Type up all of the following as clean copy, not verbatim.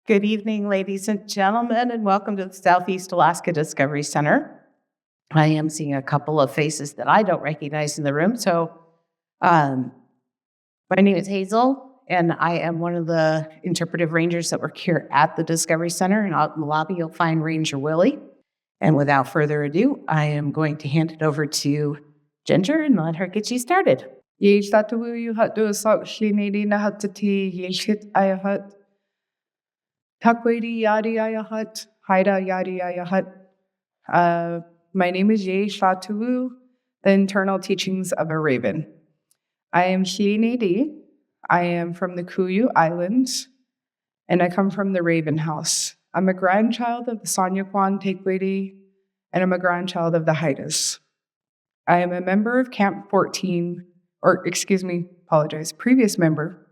Good evening, ladies and gentlemen, and welcome to the Southeast Alaska Discovery Center. I am seeing a couple of faces that I don't recognize in the room. So my name is Hazel, and I am one of the interpretive rangers that work here at the Discovery Center. And out in the lobby, you'll find Ranger Willie. And without further ado, I am going to hand it over to Ginger and let her get you started. Takwedi yadi ayahat, haida yadi ayahat. My name is Ye Shatuwu, the Internal Teachings of a Raven. I am Shiinedi. I am from the Kuyu Islands, and I come from the Raven House. I'm a grandchild of the Sanyaa Kwáan Takwedi, and I'm a grandchild of the Haidas. I am a member of Camp 14, previous member.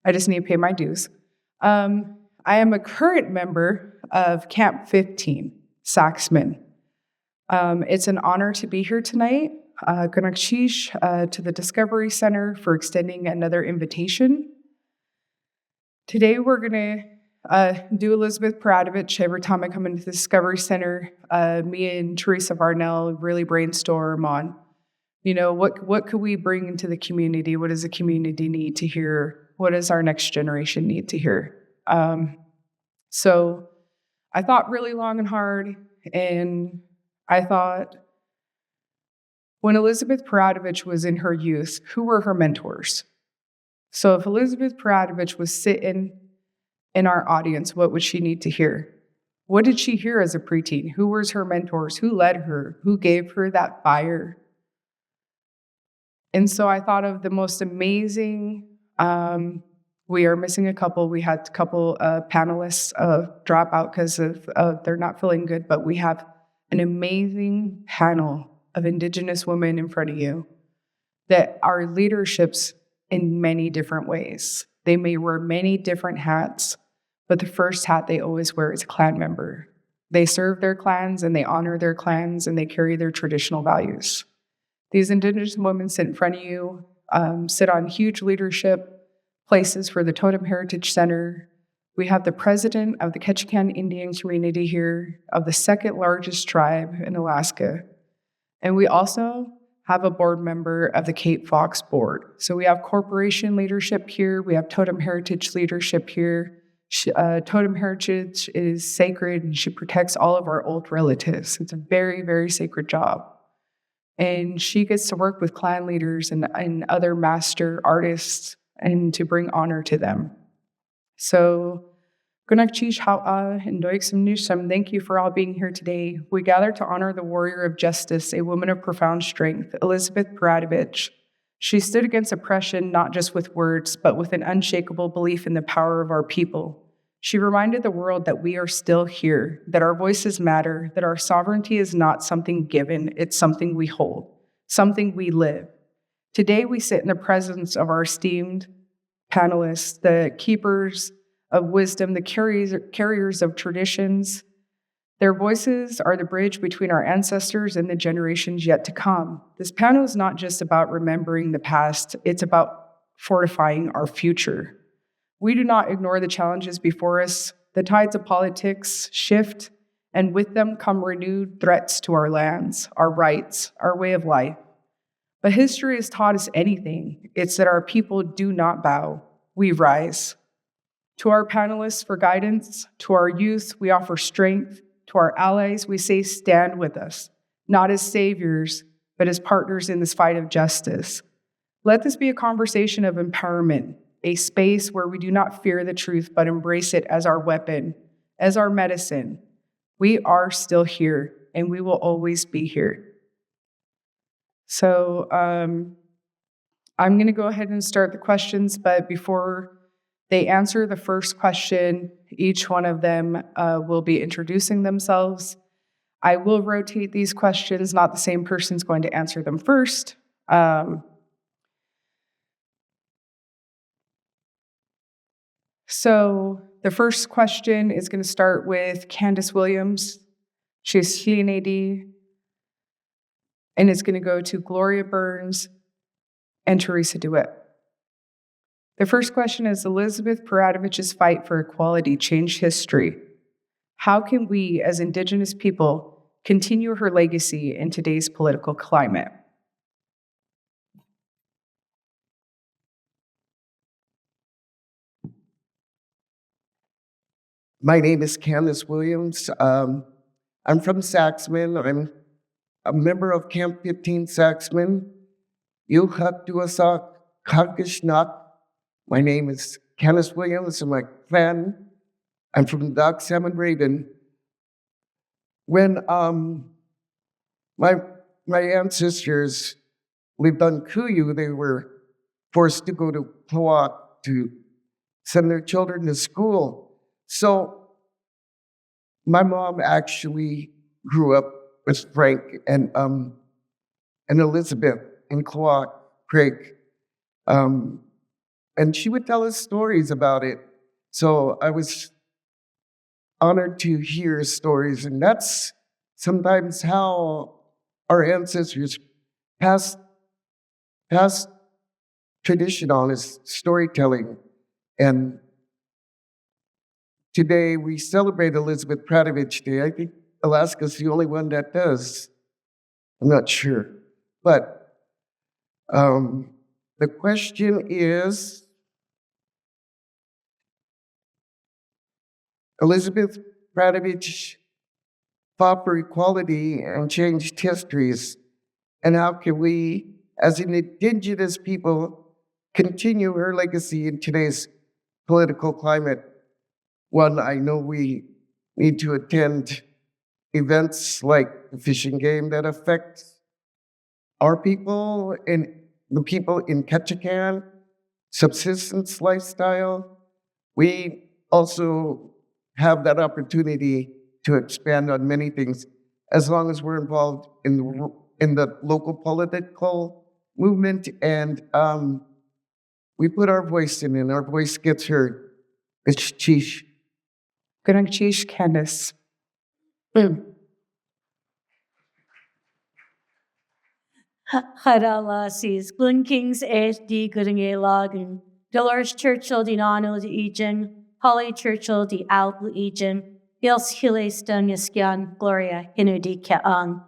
I just need to pay my dues. I am a current member of Camp 15, Saxman. It's an honor to be here tonight. Gunakshish to the Discovery Center for extending another invitation. Today we're going to do Elizabeth Peratrovich. Every time I come into the Discovery Center, me and Teresa Varnell really brainstorm on, what could we bring into the community? What does the community need to hear? What does our next generation need to hear? So I thought really long and hard, and I thought, when Elizabeth Peratrovich was in her youth, who were her mentors? So if Elizabeth Peratrovich was sitting in our audience, what would she need to hear? What did she hear as a preteen? Who was her mentors? Who led her? Who gave her that fire? And so I thought of the most amazing, we are missing a couple. We had a couple panelists drop out because of they're not feeling good, but we have an amazing panel of Indigenous women in front of you that are leaderships in many different ways. They may wear many different hats, but the first hat they always wear is a clan member. They serve their clans and they honor their clans and they carry their traditional values. These Indigenous women sit in front of you, sit on huge leadership places for the Totem Heritage Center. We have the president of the Ketchikan Indian community here, of the second largest tribe in Alaska. And we also have a board member of the Cape Fox board. So we have corporation leadership here. We have Totem Heritage leadership here. Totem Heritage is sacred and she protects all of our old relatives. It's a very, very sacred job. And she gets to work with clan leaders and other master artists and to bring honor to them. So, Gunakshish Ha'a and Doiksam Nusam, thank you for all being here today. We gather to honor the warrior of justice, a woman of profound strength, Elizabeth Peratrovich. She stood against oppression not just with words, but with an unshakable belief in the power of our people. She reminded the world that we are still here, that our voices matter, that our sovereignty is not something given, it's something we hold, something we live. Today, we sit in the presence of our esteemed panelists, the keepers of wisdom, the carriers of traditions. Their voices are the bridge between our ancestors and the generations yet to come. This panel is not just about remembering the past, it's about fortifying our future. We do not ignore the challenges before us. The tides of politics shift, and with them come renewed threats to our lands, our rights, our way of life. But history has taught us anything. It's that our people do not bow, we rise. To our panelists for guidance, to our youth, we offer strength. To our allies, we say stand with us, not as saviors, but as partners in this fight of justice. Let this be a conversation of empowerment, a space where we do not fear the truth, but embrace it as our weapon, as our medicine. We are still here, and we will always be here. So I'm going to go ahead and start the questions, but before they answer the first question, each one of them will be introducing themselves. I will rotate these questions, not the same person's going to answer them first. So the first question is going to start with Candice Williams. She's Shiinedi, and it's going to go to Gloria Burns and Teresa Dewitt. The first question is, Elizabeth Peratovich's fight for equality changed history. How can we, as Indigenous people, continue her legacy in today's political climate? My name is Candice Williams. I'm from Saxman. I'm a member of Camp 15 Saxman. Yuhatuasak Kakishnak. My name is Candice Williams, and my clan, I'm from Dock Salmon Raven. When my ancestors lived on Kuyu, they were forced to go to Plawak to send their children to school. So my mom actually grew up with Frank and Elizabeth in Klawak Creek. And she would tell us stories about it. So I was honored to hear stories, and that's sometimes how our ancestors passed tradition on, is storytelling. And today we celebrate Elizabeth Peratrovich Day. I think Alaska's the only one that does. I'm not sure. But the question is, Elizabeth Peratrovich fought for equality and changed histories. And how can we, as an Indigenous people, continue her legacy in today's political climate? One, I know we need to attend events like the fishing game that affect our people and the people in Ketchikan, subsistence lifestyle. We also have that opportunity to expand on many things as long as we're involved in the local political movement, and we put our voice in, and our voice gets heard. It's Chish. Good night, Chish. Candice. Hadalasis, Glunkings HD Goodinge Lagen, Dolores Churchill di Nano di Egen, Holly Churchill di Albu Egen, Ils Hilestan Yaskian, Gloria Hinudi Kaang.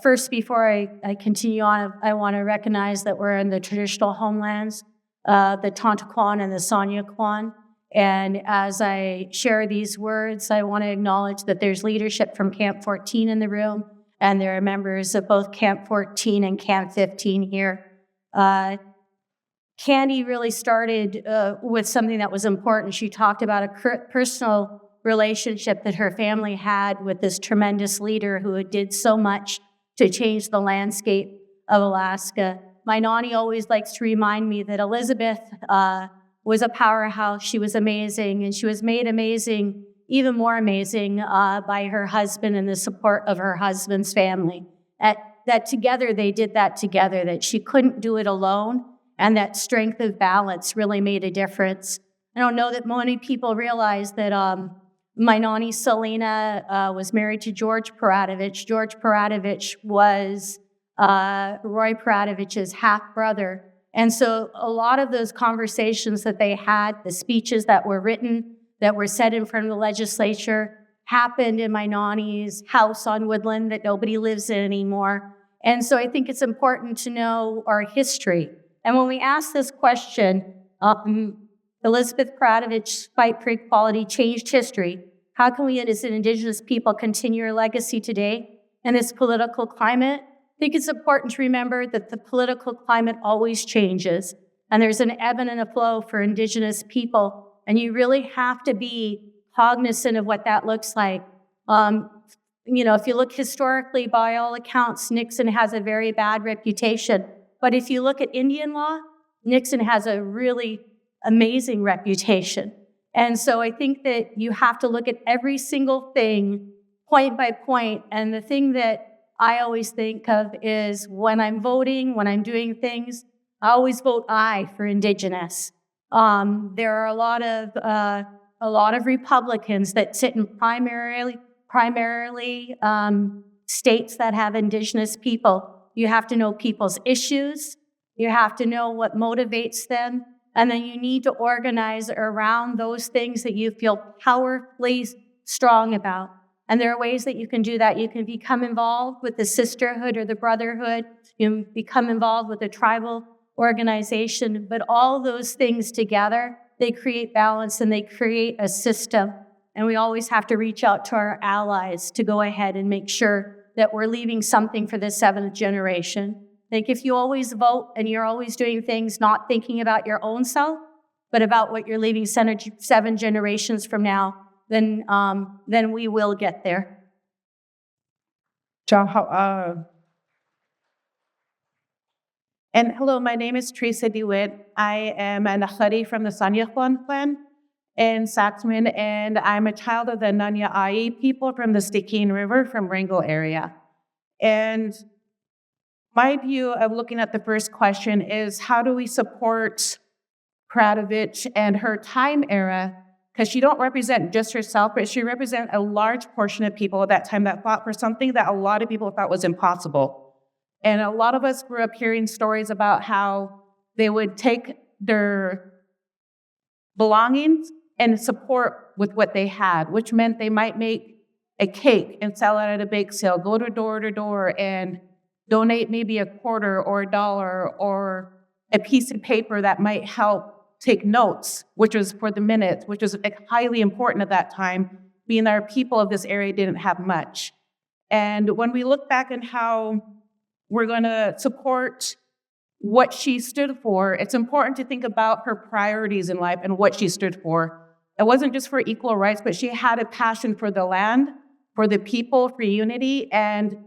First, before I continue on, I want to recognize that we're in the traditional homelands, the Tanta Kwáan and the Sanyaa Kwáan. And as I share these words, I want to acknowledge that there's leadership from Camp 14 in the room, and there are members of both Camp 14 and Camp 15 here. Candy really started with something that was important. She talked about a personal relationship that her family had with this tremendous leader who did so much to change the landscape of Alaska. My nanny always likes to remind me that Elizabeth was a powerhouse. She was amazing, and she was made amazing, even more amazing, by her husband and the support of her husband's family. That together, they did that together, that she couldn't do it alone, and that strength of balance really made a difference. I don't know that many people realize that my nanny Selena was married to George Peratovich. George Peratovich was Roy Peratovich's half-brother. And so a lot of those conversations that they had, the speeches that were written, that were said in front of the legislature, happened in my nanny's house on Woodland that nobody lives in anymore. And so I think it's important to know our history. And when we ask this question, Elizabeth Peratovich's fight for equality changed history. How can we as an Indigenous people continue our legacy today in this political climate? I think it's important to remember that the political climate always changes, and there's an ebb and a flow for Indigenous people, and you really have to be cognizant of what that looks like. If you look historically, by all accounts, Nixon has a very bad reputation. But if you look at Indian law, Nixon has a really amazing reputation. And so I think that you have to look at every single thing point by point. And the thing that I always think of is when I'm voting, when I'm doing things, I always vote aye for Indigenous. There are a lot of Republicans that sit in primarily states that have Indigenous people. You have to know people's issues. You have to know what motivates them. And then you need to organize around those things that you feel powerfully strong about. And there are ways that you can do that. You can become involved with the Sisterhood or the Brotherhood. You can become involved with a tribal organization. But all those things together, they create balance and they create a system. And we always have to reach out to our allies to go ahead and make sure that we're leaving something for the 7th generation. I think if you always vote and you're always doing things not thinking about your own self, but about what you're leaving 7 generations from now, then we will get there. And hello, my name is Teresa Dewitt. I am an Honorary from the Sanyaa Kwáan clan in Saxman, and I'm a child of the Sanyaa people from the Ketchikan River from Wrangell area. And my view of looking at the first question is, how do we support Peratrovich and her time era? Because she don't represent just herself, but she represents a large portion of people at that time that fought for something that a lot of people thought was impossible. And a lot of us grew up hearing stories about how they would take their belongings and support with what they had, which meant they might make a cake and sell it at a bake sale, go door to door and donate maybe a quarter or $1 or a piece of paper that might help take notes, which was for the minutes, which was highly important at that time, being our people of this area didn't have much. And when we look back at how we're going to support what she stood for, it's important to think about her priorities in life and what she stood for. It wasn't just for equal rights, but she had a passion for the land, for the people, for unity, and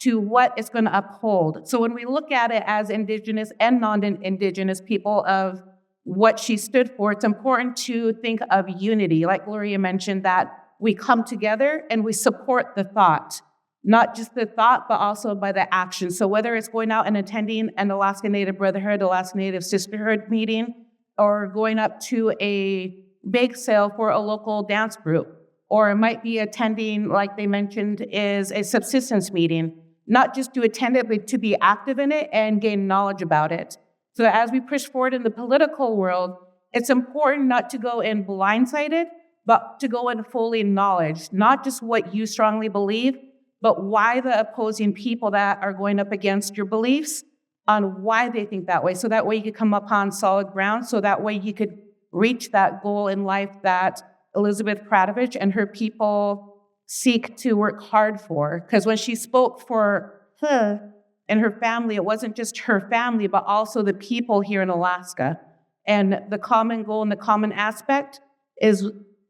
to what it's going to uphold. So when we look at it as Indigenous and non-Indigenous people of what she stood for, it's important to think of unity. Like Gloria mentioned, that we come together and we support the thought, not just the thought, but also by the action. So whether it's going out and attending an Alaskan Native Brotherhood, Alaskan Native Sisterhood meeting, or going up to a bake sale for a local dance group, or it might be attending, like they mentioned, is a subsistence meeting, not just to attend it, but to be active in it and gain knowledge about it. So as we push forward in the political world, it's important not to go in blindsided, but to go in fully knowledge, not just what you strongly believe, but why the opposing people that are going up against your beliefs on why they think that way. So that way you could come upon solid ground, so that way you could reach that goal in life that Elizabeth Peratrovich and her people seek to work hard for. Because when she spoke for her and her family, it wasn't just her family, but also the people here in Alaska. And the common goal and the common aspect is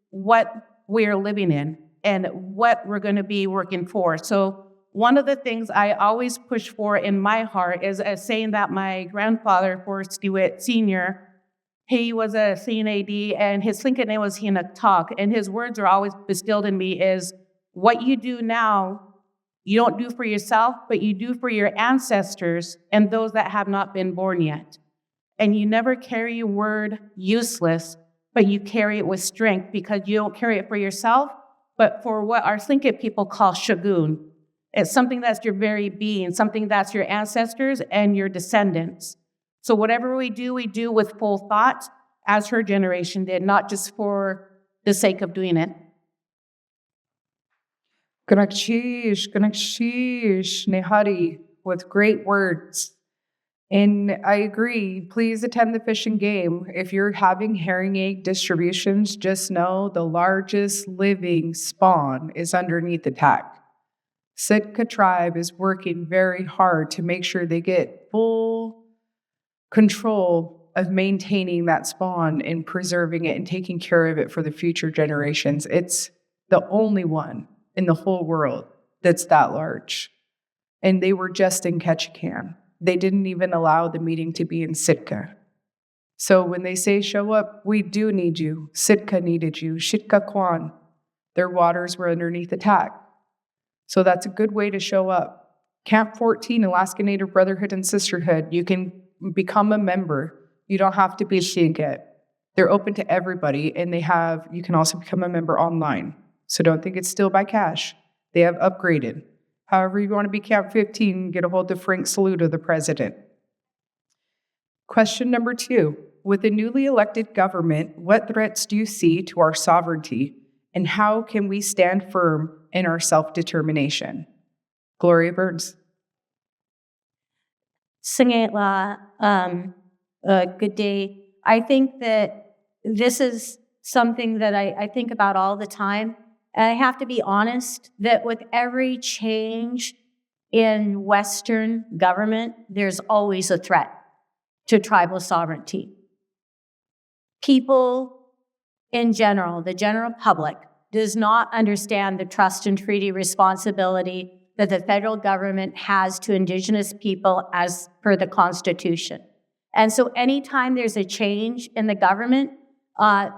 what we're living in and what we're going to be working for. So one of the things I always push for in my heart is saying that my grandfather, Forrest Dewitt Sr., he was a CNAD, and his Tlingit name was Hinaktak, and his words are always distilled in me is, what you do now, you don't do for yourself, but you do for your ancestors and those that have not been born yet. And you never carry your word useless, but you carry it with strength, because you don't carry it for yourself, but for what our Tlingit people call shagun. It's something that's your very being, something that's your ancestors and your descendants. So whatever we do with full thought, as her generation did, not just for the sake of doing it. Ganakshish, Nehari, with great words. And I agree, please attend the Fish and Game. If you're having herring egg distributions, just know the largest living spawn is underneath attack. Sitka tribe is working very hard to make sure they get full control of maintaining that spawn and preserving it and taking care of it for the future generations. It's the only one in the whole world that's that large. And they were just in Ketchikan. They didn't even allow the meeting to be in Sitka. So when they say show up, we do need you. Sitka needed you. Sanyaa Kwáan, their waters were underneath attack. So that's a good way to show up. Camp 14, Alaskan Native Brotherhood and Sisterhood, you can become a member. You don't have to be Tlingit. They're open to everybody, and you can also become a member online. So don't think it's still by cash. They have upgraded. However you want to be Camp 15, get a hold of Frank Saluda, the president. Question number 2. With the newly elected government, what threats do you see to our sovereignty, and how can we stand firm in our self-determination? Gloria Burns. Sanyaa, good day. I think that this is something that I think about all the time. And I have to be honest that with every change in Western government, there's always a threat to tribal sovereignty. People in general, the general public, does not understand the trust and treaty responsibility that the federal government has to Indigenous people as per the Constitution. And so anytime there's a change in the government, one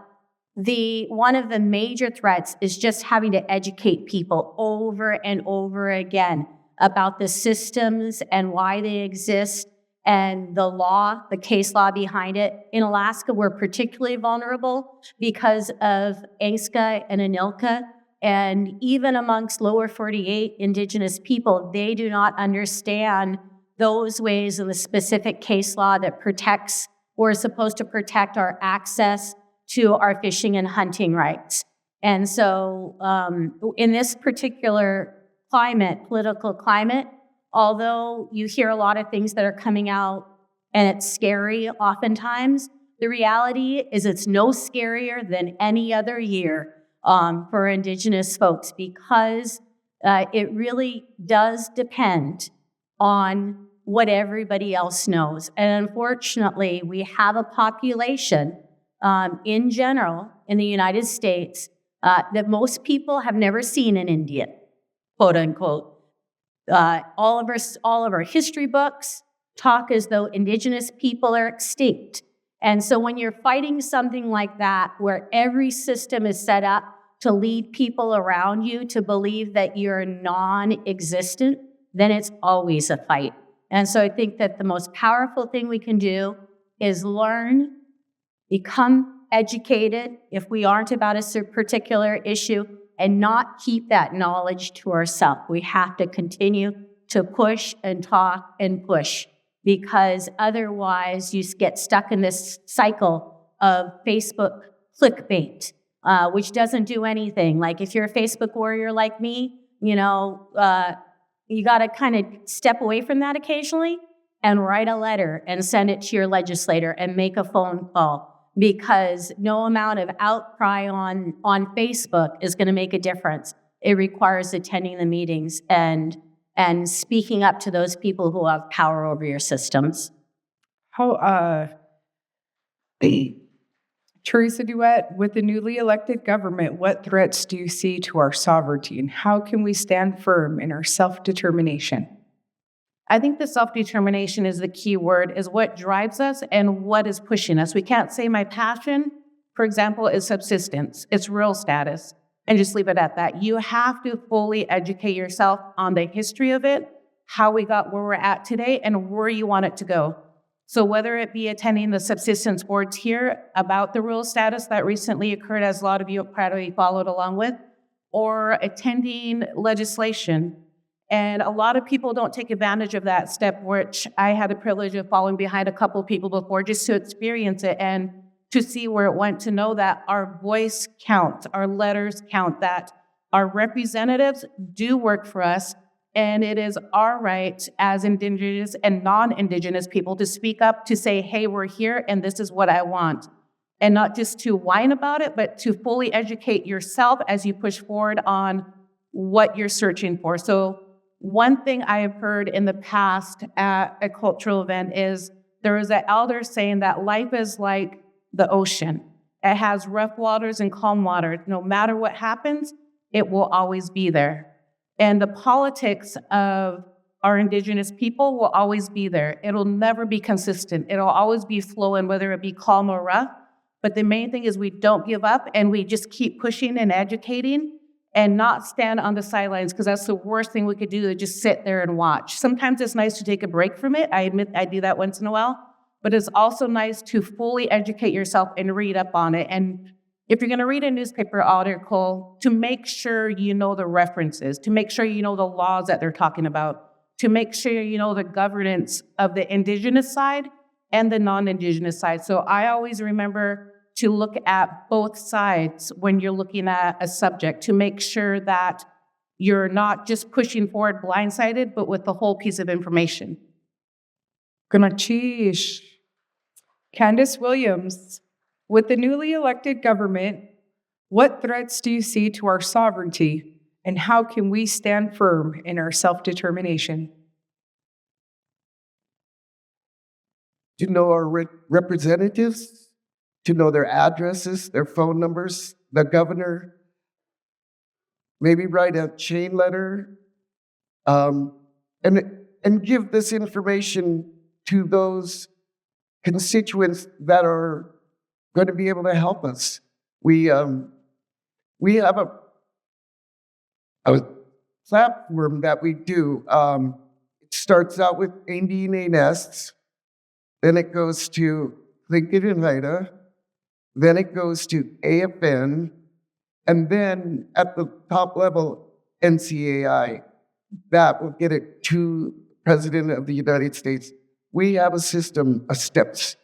of the major threats is just having to educate people over and over again about the systems and why they exist and the law, the case law behind it. In Alaska, we're particularly vulnerable because of ASCA and ANILCA. And even amongst lower 48 Indigenous people, they do not understand those ways in the specific case law that protects or is supposed to protect our access to our fishing and hunting rights. And so in this particular climate, political climate, although you hear a lot of things that are coming out and it's scary oftentimes, the reality is it's no scarier than any other year for Indigenous folks because it really does depend on what everybody else knows. And unfortunately, we have a population in general in the United States that most people have never seen an Indian, quote unquote. All of our history books talk as though Indigenous people are extinct. And so when you're fighting something like that, where every system is set up to lead people around you to believe that you're non-existent, then it's always a fight. And so I think that the most powerful thing we can do is learn, become educated if we aren't about a particular issue, and not keep that knowledge to ourselves. We have to continue to push and talk and push, because otherwise you get stuck in this cycle of Facebook clickbait, which doesn't do anything. Like if you're a Facebook warrior like me, you got to kind of step away from that occasionally and write a letter and send it to your legislator and make a phone call, because no amount of outcry on Facebook is going to make a difference. It requires attending the meetings and speaking up to those people who have power over your systems. Teresa Dewitt, with the newly elected government, what threats do you see to our sovereignty, and how can we stand firm in our self-determination? I think the self-determination is the key word, is what drives us and what is pushing us. We can't say my passion, for example, is subsistence. It's rural status, and just leave it at that. You have to fully educate yourself on the history of it, how we got where we're at today, and where you want it to go. So whether it be attending the subsistence boards here about the rural status that recently occurred, as a lot of you probably followed along with, or attending legislation. And a lot of people don't take advantage of that step, which I had the privilege of following behind a couple of people before, just to experience it and to see where it went, to know that our voice counts, our letters count, that our representatives do work for us. And it is our right as Indigenous and non-Indigenous people to speak up, to say, hey, we're here and this is what I want. And not just to whine about it, but to fully educate yourself as you push forward on what you're searching for. So one thing I have heard in the past at a cultural event is there was an elder saying that life is like the ocean. It has rough waters and calm waters. No matter what happens, it will always be there. And the politics of our Indigenous people will always be there. It'll never be consistent. It'll always be flowing, whether it be calm or rough. But the main thing is we don't give up and we just keep pushing and educating and not stand on the sidelines, because that's the worst thing we could do, to just sit there and watch. Sometimes it's nice to take a break from it. I admit I do that once in a while. But it's also nice to fully educate yourself and read up on it. And if you're going to read a newspaper article, to make sure you know the references, to make sure you know the laws that they're talking about, to make sure you know the governance of the Indigenous side and the non-Indigenous side. So I always remember to look at both sides when you're looking at a subject to make sure that you're not just pushing forward blindsided, but with the whole piece of information. Gunachish. Candice Williams, with the newly elected government, what threats do you see to our sovereignty, and how can we stand firm in our self-determination? To know our representatives, to know their addresses, their phone numbers, the governor, maybe write a chain letter, and give this information to those constituents that are going to be able to help us. We have a platform that we do. It starts out with Indian nests, then it goes to Tlingit and Haida, then it goes to AFN, and then at the top level, NCAI. That will get it to President of the United States. We have a system of steps.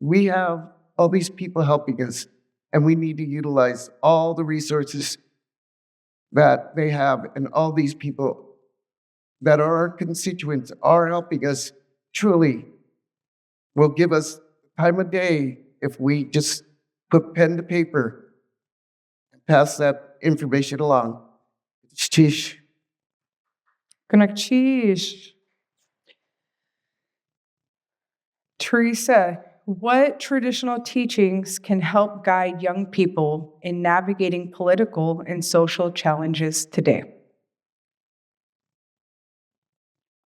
We have all these people helping us, and we need to utilize all the resources that they have, and all these people that are our constituents are helping us truly will give us time of day if we just put pen to paper and pass that information along. Chish. Gunachish. Teresa, what traditional teachings can help guide young people in navigating political and social challenges today?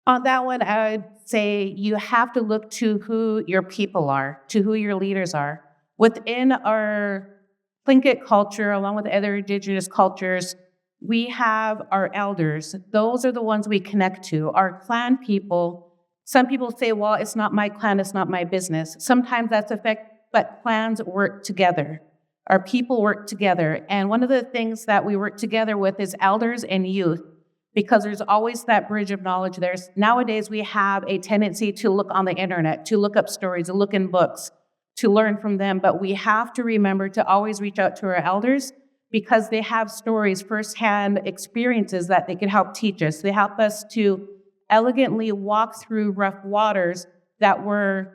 On that one, I would say you have to look to who your people are, to who your leaders are. Within our Tlingit culture, along with other Indigenous cultures, we have our elders. Those are the ones we connect to. Our clan people, some people say, well, it's not my clan, it's not my business. Sometimes that's a fact, but clans work together. Our people work together. And one of the things that we work together with is elders and youth, because there's always that bridge of knowledge there. Nowadays, we have a tendency to look on the internet, to look up stories, to look in books, to learn from them. But we have to remember to always reach out to our elders, because they have stories, firsthand experiences that they can help teach us. They help us to elegantly walk through rough waters that we're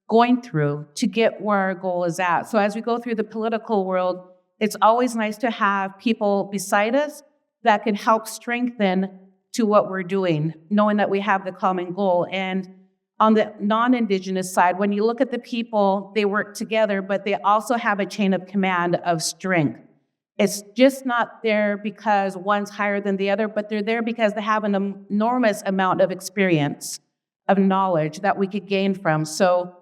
going through to get where our goal is at. So as we go through the political world, it's always nice to have people beside us that can help strengthen to what we're doing, knowing that we have the common goal. And on the non-Indigenous side, when you look at the people, they work together, but they also have a chain of command of strength. It's just not there because one's higher than the other, but they're there because they have an enormous amount of experience, of knowledge that we could gain from. So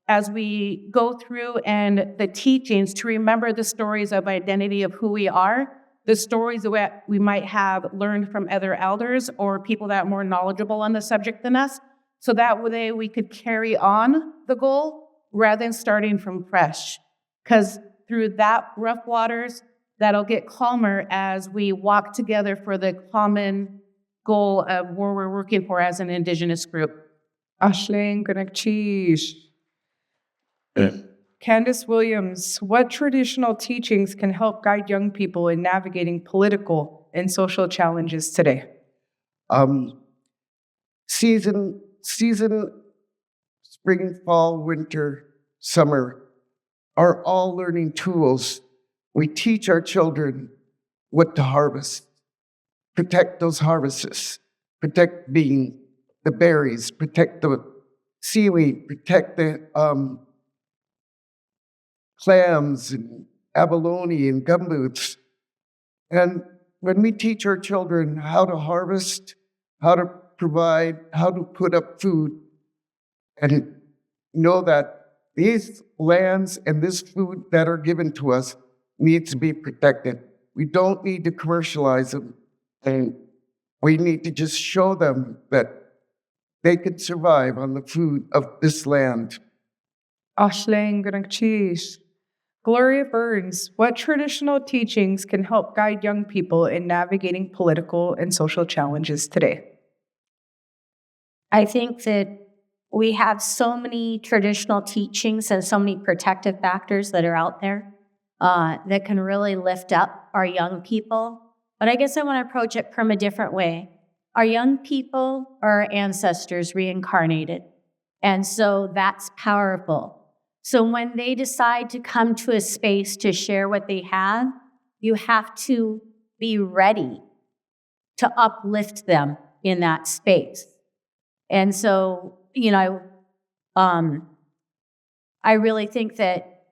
as we go through and the teachings, to remember the stories of identity of who we are, the stories that we might have learned from other elders or people that are more knowledgeable on the subject than us, so that way we could carry on the goal rather than starting from fresh. Because through that rough waters, that'll get calmer as we walk together for the common goal of where we're working for as an Indigenous group. Ashling Gunachish. Candice Williams, what traditional teachings can help guide young people in navigating political and social challenges today? Season, spring, fall, winter, summer are all learning tools. We teach our children what to harvest, protect those harvests, protect the berries, protect the seaweed, protect the clams and abalone and gumboots. And when we teach our children how to harvest, how to provide, how to put up food, and know that these lands and this food that are given to us needs to be protected. We don't need to commercialize them, and we need to just show them that they can survive on the food of this land. Ashling Gunachish. Gloria Burns, what traditional teachings can help guide young people in navigating political and social challenges today? I think that we have so many traditional teachings and so many protective factors that are out there that can really lift up our young people. But I guess I want to approach it from a different way. Our young people are our ancestors reincarnated. And so that's powerful. So when they decide to come to a space to share what they have, you have to be ready to uplift them in that space. And so, I really think that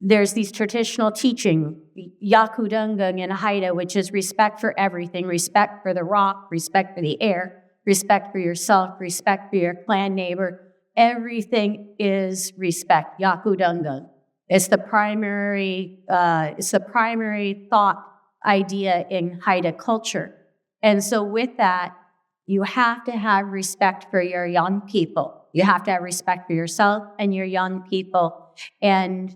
there's these traditional teaching, Yakudungung and Haida, which is respect for everything, respect for the rock, respect for the air, respect for yourself, respect for your clan neighbor. Everything is respect, Yakudungung. It's the primary thought idea in Haida culture. And so with that, you have to have respect for your young people. You have to have respect for yourself and your young people. And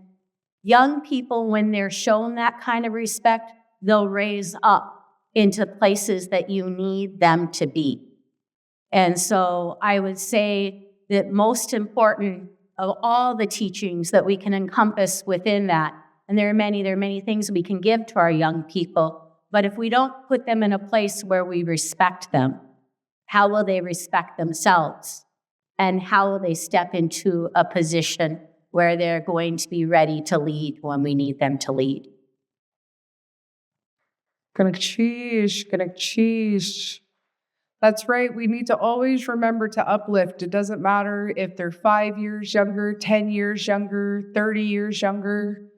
young people, when they're shown that kind of respect, they'll raise up into places that you need them to be. And so I would say that most important of all the teachings that we can encompass within that, and there are many things we can give to our young people, but if we don't put them in a place where we respect them, how will they respect themselves? And how will they step into a position where they're going to be ready to lead when we need them to lead? That's right. We need to always remember to uplift. It doesn't matter if they're 5 years younger, 10 years younger, 30 years younger.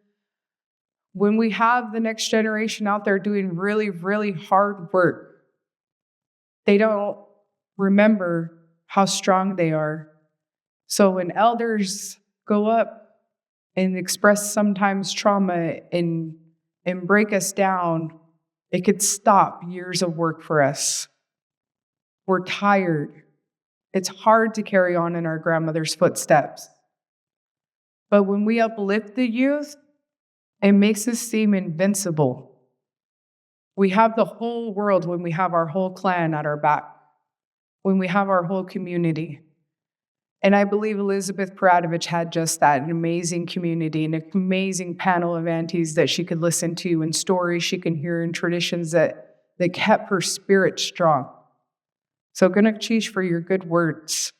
When we have the next generation out there doing really, really hard work, they don't remember how strong they are. So when elders go up and express sometimes trauma and break us down, it could stop years of work for us. We're tired. It's hard to carry on in our grandmother's footsteps. But when we uplift the youth, it makes us seem invincible. We have the whole world when we have our whole clan at our back, when we have our whole community. And I believe Elizabeth Peratrovich had just that, an amazing community, an amazing panel of aunties that she could listen to, and stories she can hear, and traditions that kept her spirit strong. So Gunakchish for your good words.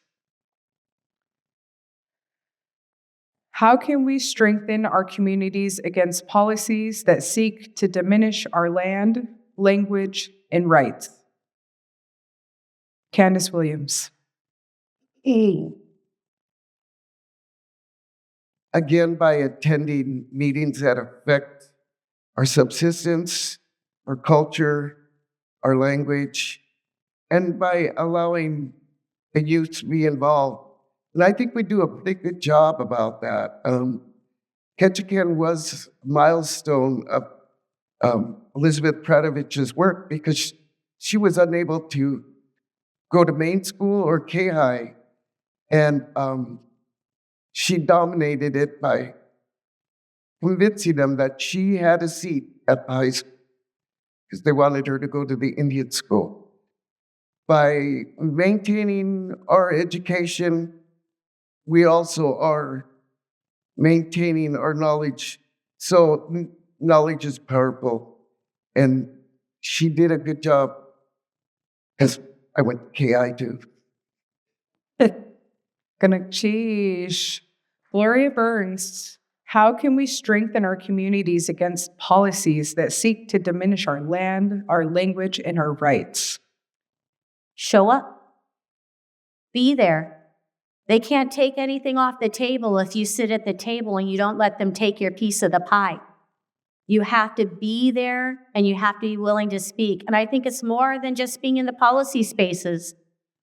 How can we strengthen our communities against policies that seek to diminish our land, language, and rights? Candice Williams. Again, by attending meetings that affect our subsistence, our culture, our language, and by allowing the youth to be involved. And I think we do a pretty good job about that. Ketchikan was a milestone of Elizabeth Peratrovic's work because she was unable to go to main school or K-High, and she dominated it by convincing them that she had a seat at the high school because they wanted her to go to the Indian school. By maintaining our education, we also are maintaining our knowledge. So knowledge is powerful. And she did a good job, because I went to KI too. Gunakchish. Gloria Burns. How can we strengthen our communities against policies that seek to diminish our land, our language, and our rights? Show up. Be there. They can't take anything off the table if you sit at the table and you don't let them take your piece of the pie. You have to be there and you have to be willing to speak. And I think it's more than just being in the policy spaces.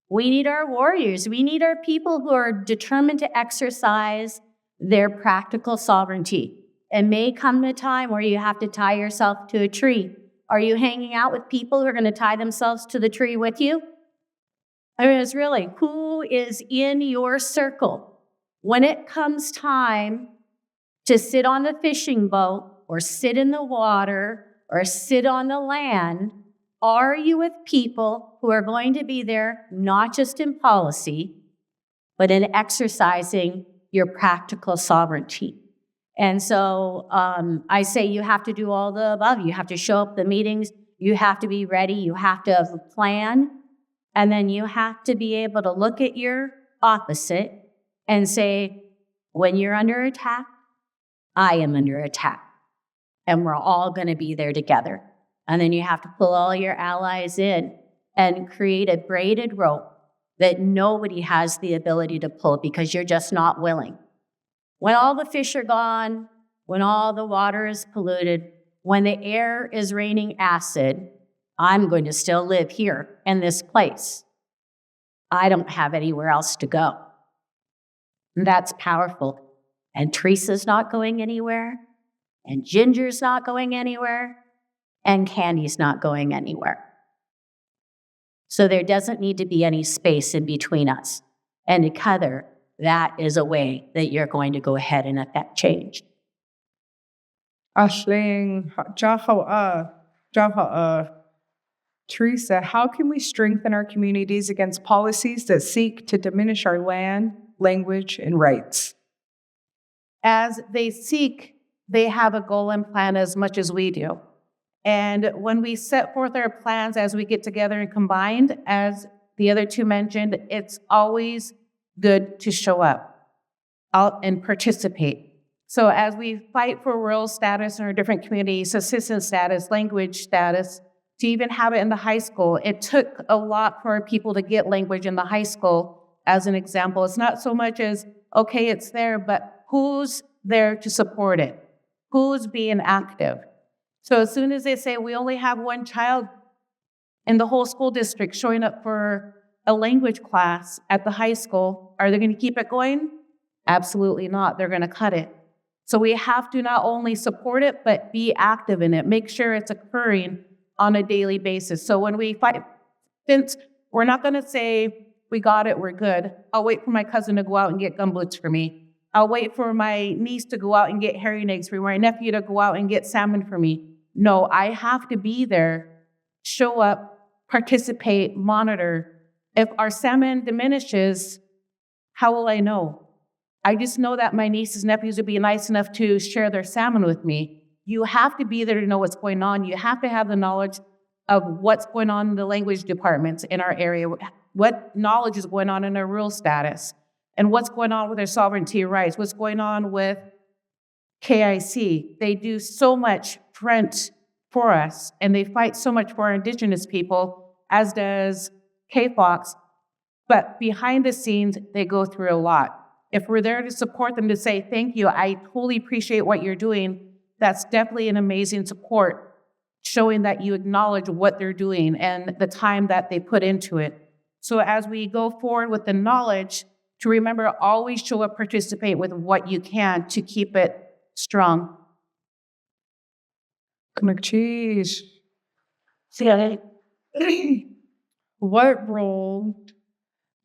We need our warriors. We need our people who are determined to exercise their practical sovereignty. It may come a time where you have to tie yourself to a tree. Are you hanging out with people who are going to tie themselves to the tree with you? I mean, it's really, who is in your circle? When it comes time to sit on the fishing boat or sit in the water or sit on the land, are you with people who are going to be there not just in policy, but in exercising your practical sovereignty. And so I say you have to do all the above. You have to show up at the meetings. You have to be ready. You have to have a plan. And then you have to be able to look at your opposite and say, when you're under attack, I am under attack. And we're all going to be there together. And then you have to pull all your allies in and create a braided rope that nobody has the ability to pull because you're just not willing. When all the fish are gone, when all the water is polluted, when the air is raining acid, I'm going to still live here in this place. I don't have anywhere else to go. And that's powerful. And Teresa's not going anywhere, and Ginger's not going anywhere, and Candy's not going anywhere. So there doesn't need to be any space in between us. And together, that is a way that you're going to go ahead and affect change. Ashling, Teresa, how can we strengthen our communities against policies that seek to diminish our land, language, and rights? As they seek, they have a goal and plan as much as we do. And when we set forth our plans as we get together and combined, as the other two mentioned, it's always good to show up out and participate. So as we fight for rural status in our different communities, assistant status, language status, to even have it in the high school, it took a lot for people to get language in the high school. As an example, it's not so much as, okay, it's there, but who's there to support it? Who's being active? So as soon as they say we only have one child in the whole school district showing up for a language class at the high school, are they going to keep it going? Absolutely not. They're going to cut it. So we have to not only support it, but be active in it. Make sure it's occurring on a daily basis. So when we fight, since we're not going to say, we got it, we're good. I'll wait for my cousin to go out and get gumboots for me. I'll wait for my niece to go out and get herring eggs for me, my nephew to go out and get salmon for me. No, I have to be there, show up, participate, monitor. If our salmon diminishes, how will I know? I just know that my nieces and nephews would be nice enough to share their salmon with me. You have to be there to know what's going on. You have to have the knowledge of what's going on in the language departments in our area, what knowledge is going on in our rural status, and what's going on with their sovereignty rights, what's going on with KIC. They do so much front for us, and they fight so much for our Indigenous people, as does KFOX. But behind the scenes, they go through a lot. If we're there to support them, to say, thank you, I totally appreciate what you're doing, that's definitely an amazing support, showing that you acknowledge what they're doing and the time that they put into it. So as we go forward with the knowledge, to remember, always show up, participate with what you can to keep it strong. What role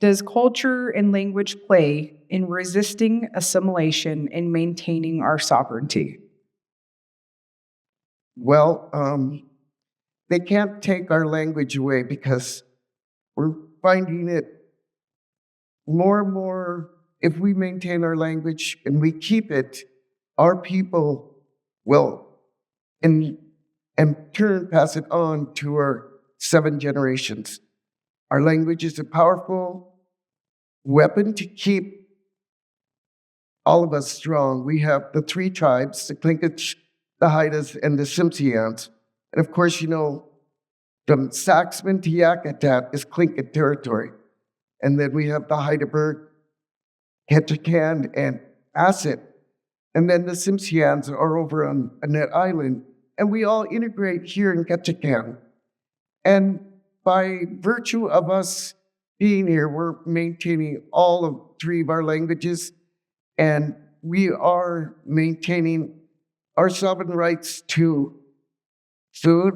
does culture and language play in resisting assimilation and maintaining our sovereignty? Well, they can't take our language away because we're finding it more and more. If we maintain our language and we keep it, our people will in turn pass it on to our 7 generations. Our language is a powerful weapon to keep all of us strong. We have the 3 tribes, the Tlingit, the Haidas, and the Tsimshians. And of course, you know, from Saxman to Yakutat is Tlingit territory. And then we have the Heidelberg, Ketchikan, and Asset. And then the Tsimshians are over on Annette Island. And we all integrate here in Ketchikan. And by virtue of us being here, we're maintaining all of 3 of our languages. And we are maintaining our sovereign rights to food,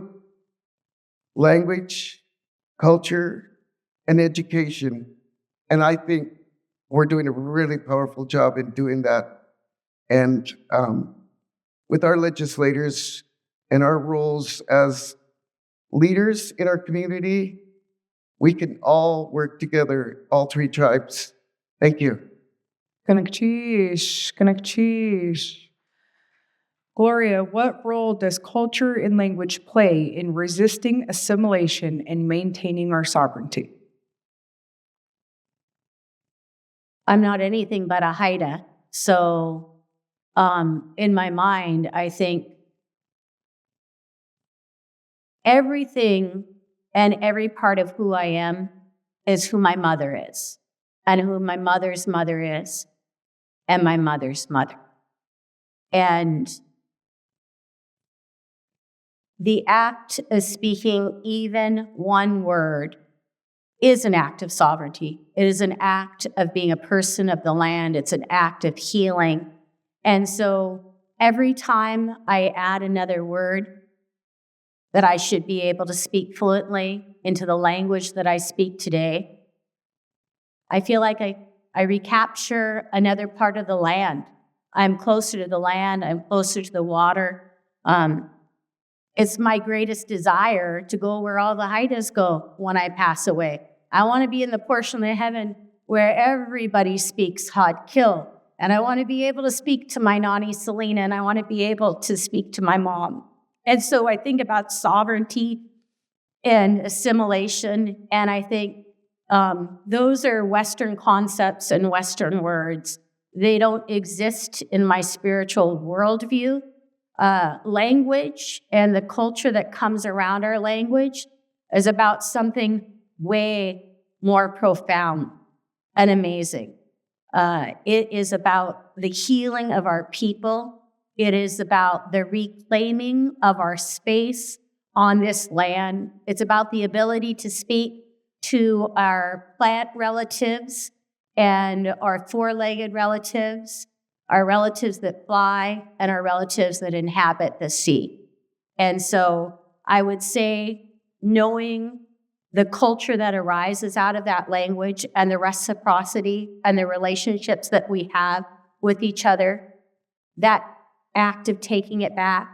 language, culture, and education. And I think we're doing a really powerful job in doing that. And with our legislators and our roles as leaders in our community, we can all work together, all 3 tribes, Thank you. Candice. Gloria, what role does culture and language play in resisting assimilation and maintaining our sovereignty? I'm not anything but a Haida. So in my mind, I think everything and every part of who I am is who my mother is, and who my mother's mother is, and my mother's mother. And the act of speaking even one word is an act of sovereignty. It is an act of being a person of the land. It's an act of healing. And so every time I add another word that I should be able to speak fluently into the language that I speak today, I feel like I recapture another part of the land. I'm closer to the land. I'm closer to the water. It's my greatest desire to go where all the Haidas go when I pass away. I want to be in the portion of heaven where everybody speaks Hadkil. And I want to be able to speak to my Nani Selena, and I want to be able to speak to my mom. And so I think about sovereignty and assimilation, and I think those are Western concepts and Western words. They don't exist in my spiritual worldview. Language and the culture that comes around our language is about something way more profound and amazing. It is about the healing of our people. It is about the reclaiming of our space on this land. It's about the ability to speak to our plant relatives and our four-legged relatives, our relatives that fly, and our relatives that inhabit the sea. And so I would say knowing the culture that arises out of that language and the reciprocity and the relationships that we have with each other, that act of taking it back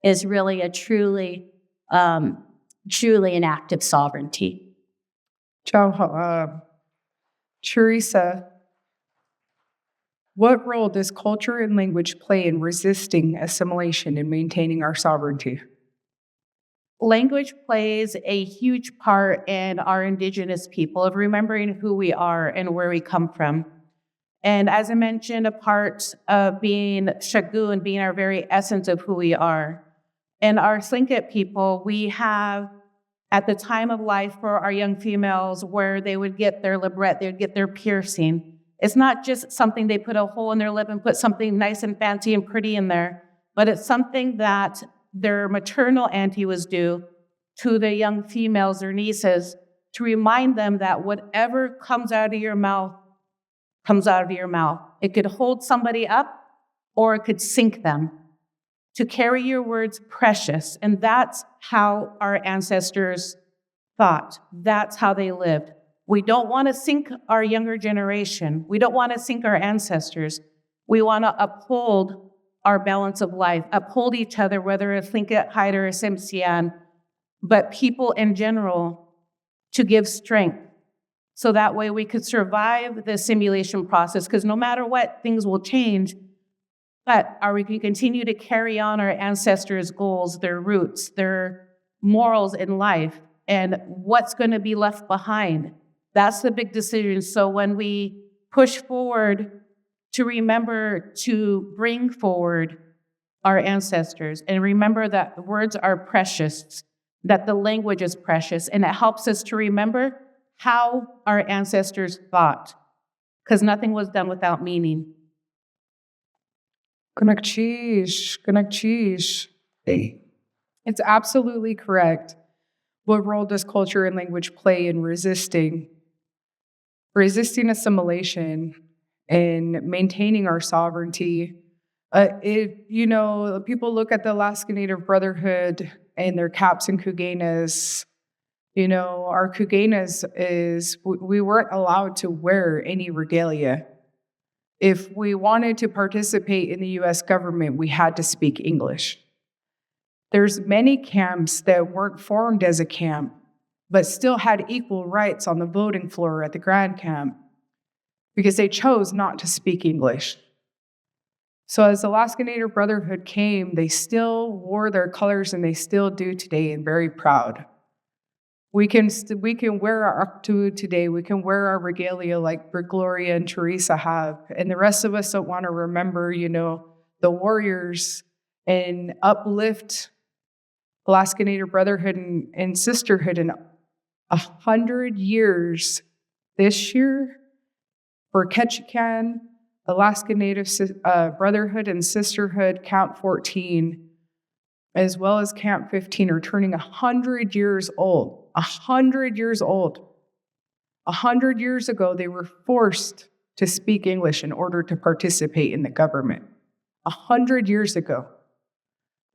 is really a truly an act of sovereignty. Teresa, what role does culture and language play in resisting assimilation and maintaining our sovereignty? Language plays a huge part in our Indigenous people of remembering who we are and where we come from. And as I mentioned, a part of being Shagu and being our very essence of who we are. And our Tlingit people, we have at the time of life for our young females where they would get their libret, they would get their piercing. It's not just something they put a hole in their lip and put something nice and fancy and pretty in there, but it's something that their maternal auntie was due to the young females, their nieces, to remind them that whatever comes out of your mouth comes out of your mouth. It could hold somebody up or it could sink them. To carry your words precious. And that's how our ancestors thought. That's how they lived. We don't want to sink our younger generation. We don't want to sink our ancestors. We want to uphold our balance of life, uphold each other, whether it's Tlingit, Haida, or Tsimshian, but people in general, to give strength. So that way we could survive the assimilation process, because no matter what, things will change. But are we going to continue to carry on our ancestors' goals, their roots, their morals in life, and what's going to be left behind? That's the big decision. So when we push forward to remember to bring forward our ancestors and remember that the words are precious, that the language is precious, and it helps us to remember how our ancestors thought, because nothing was done without meaning. Candice. It's absolutely correct. What role does culture and language play in resisting assimilation and maintaining our sovereignty? People look at the Alaskan Native Brotherhood and their caps and kugenas. Our kugenas we weren't allowed to wear any regalia. If we wanted to participate in the U.S. government, we had to speak English. There's many camps that weren't formed as a camp, but still had equal rights on the voting floor at the Grand Camp. because they chose not to speak English. So as the Alaskan Native Brotherhood came, they still wore their colors, and they still do today, and very proud. We can wear our aktu today. We can wear our regalia like Gloria and Teresa have. And the rest of us don't want to remember, the warriors and uplift Alaskan Native Brotherhood and Sisterhood in 100 years this year for Ketchikan, Alaskan Native Brotherhood and Sisterhood Camp 14, as well as Camp 15, are turning 100 years old. 100 years old. 100 years ago, they were forced to speak English in order to participate in the government. 100 years ago.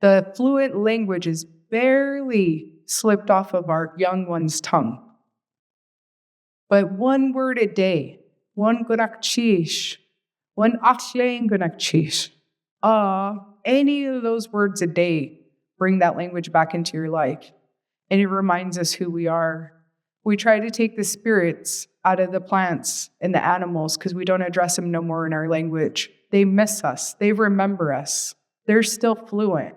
The fluent language is barely slipped off of our young one's tongue. But one word a day, one gunakchish, one achlein gunakchish, any of those words a day bring that language back into your life. And it reminds us who we are. We try to take the spirits out of the plants and the animals because we don't address them no more in our language. They miss us. They remember us. They're still fluent.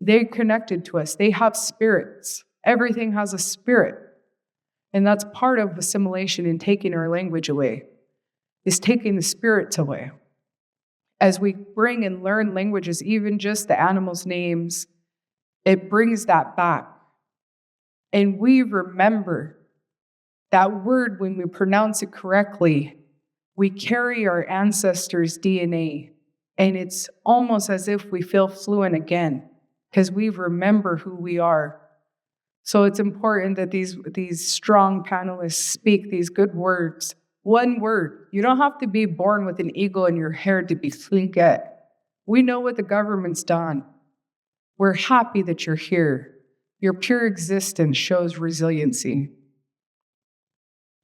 They're connected to us. They have spirits. Everything has a spirit. And that's part of assimilation and taking our language away, is taking the spirits away. As we bring and learn languages, even just the animals' names, it brings that back. And we remember that word when we pronounce it correctly. We carry our ancestors' DNA, and it's almost as if we feel fluent again because we remember who we are. So it's important that these strong panelists speak these good words. One word. You don't have to be born with an eagle in your hair to be Tlingit. We know what the government's done. We're happy that you're here. Your pure existence shows resiliency.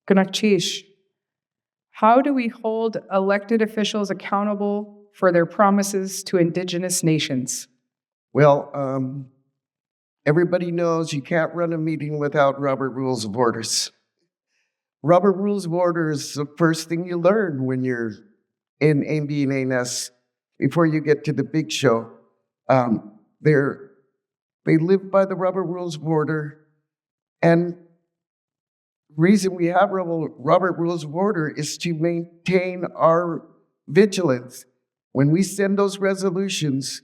Gunakchish. How do we hold elected officials accountable for their promises to Indigenous nations? Well, everybody knows you can't run a meeting without Robert Rules of Orders. Robert Rules of Order is the first thing you learn when you're in ABNS before you get to the big show. They live by the Robert Rules of Order, and the reason we have Robert Rules of Order is to maintain our vigilance. When we send those resolutions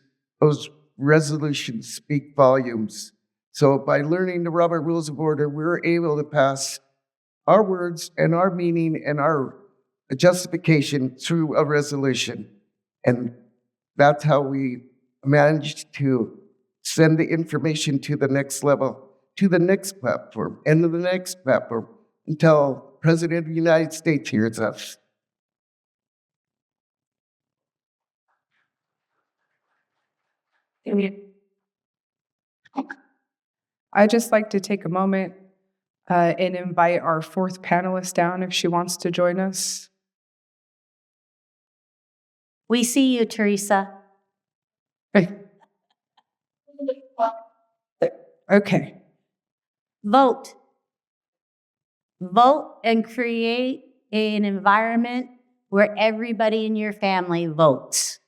speak volumes. So by learning the Robert Rules of Order, we're able to pass our words and our meaning and our justification through a resolution. And that's how we managed to send the information to the next level, to the next platform, and to the next platform, until President of the United States hears us. I'd just like to take a moment and invite our fourth panelist down if she wants to join us. We see you, Teresa. Okay. Vote. Vote and create an environment where everybody in your family votes.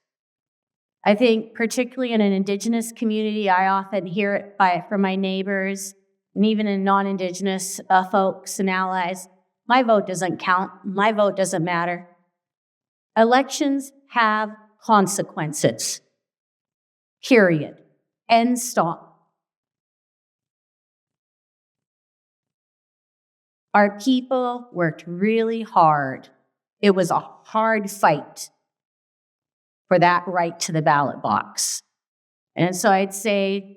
I think particularly in an Indigenous community, I often hear it from my neighbors and even in non-Indigenous folks and allies. My vote doesn't count. My vote doesn't matter. Elections have consequences. Period. End stop. Our people worked really hard. It was a hard fight for that right to the ballot box. And so I'd say,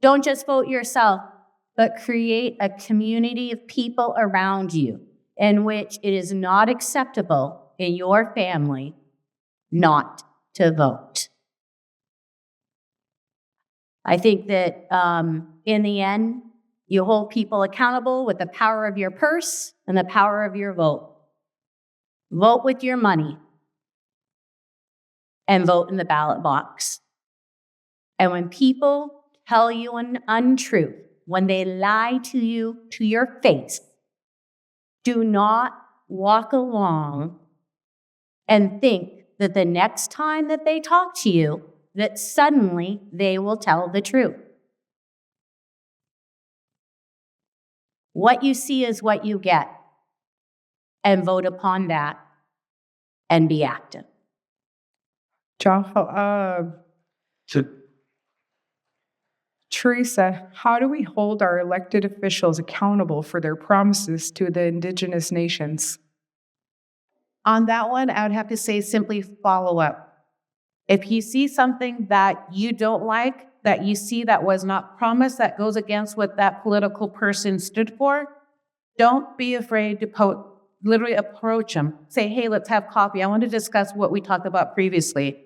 don't just vote yourself, but create a community of people around you in which it is not acceptable in your family not to vote. I think that in the end, you hold people accountable with the power of your purse and the power of your vote. Vote with your money and vote in the ballot box. And when people tell you an untruth, when they lie to you to your face, do not walk along and think that the next time that they talk to you, that suddenly they will tell the truth. What you see is what you get, and vote upon that and be active. Teresa, how do we hold our elected officials accountable for their promises to the Indigenous nations? On that one, I would have to say simply follow up. If you see something that you don't like, that you see that was not promised, that goes against what that political person stood for, don't be afraid to literally approach them. Say, hey, let's have coffee. I want to discuss what we talked about previously.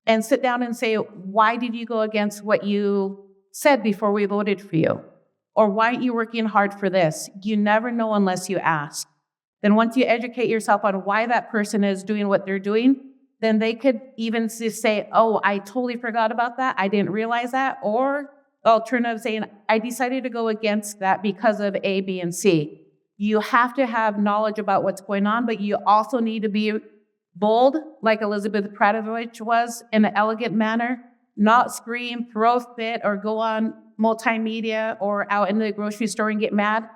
And sit down and say, why did you go against what you said before we voted for you? Or why aren't you working hard for this? You never know unless you ask. Then once you educate yourself on why that person is doing what they're doing, then they could even just say, oh, I totally forgot about that. I didn't realize that. Or alternative saying, I decided to go against that because of A, B, and C. You have to have knowledge about what's going on, but you also need to be bold, like Elizabeth Peratrovich was, in an elegant manner, not scream, throw a fit, or go on multimedia or out in the grocery store and get mad,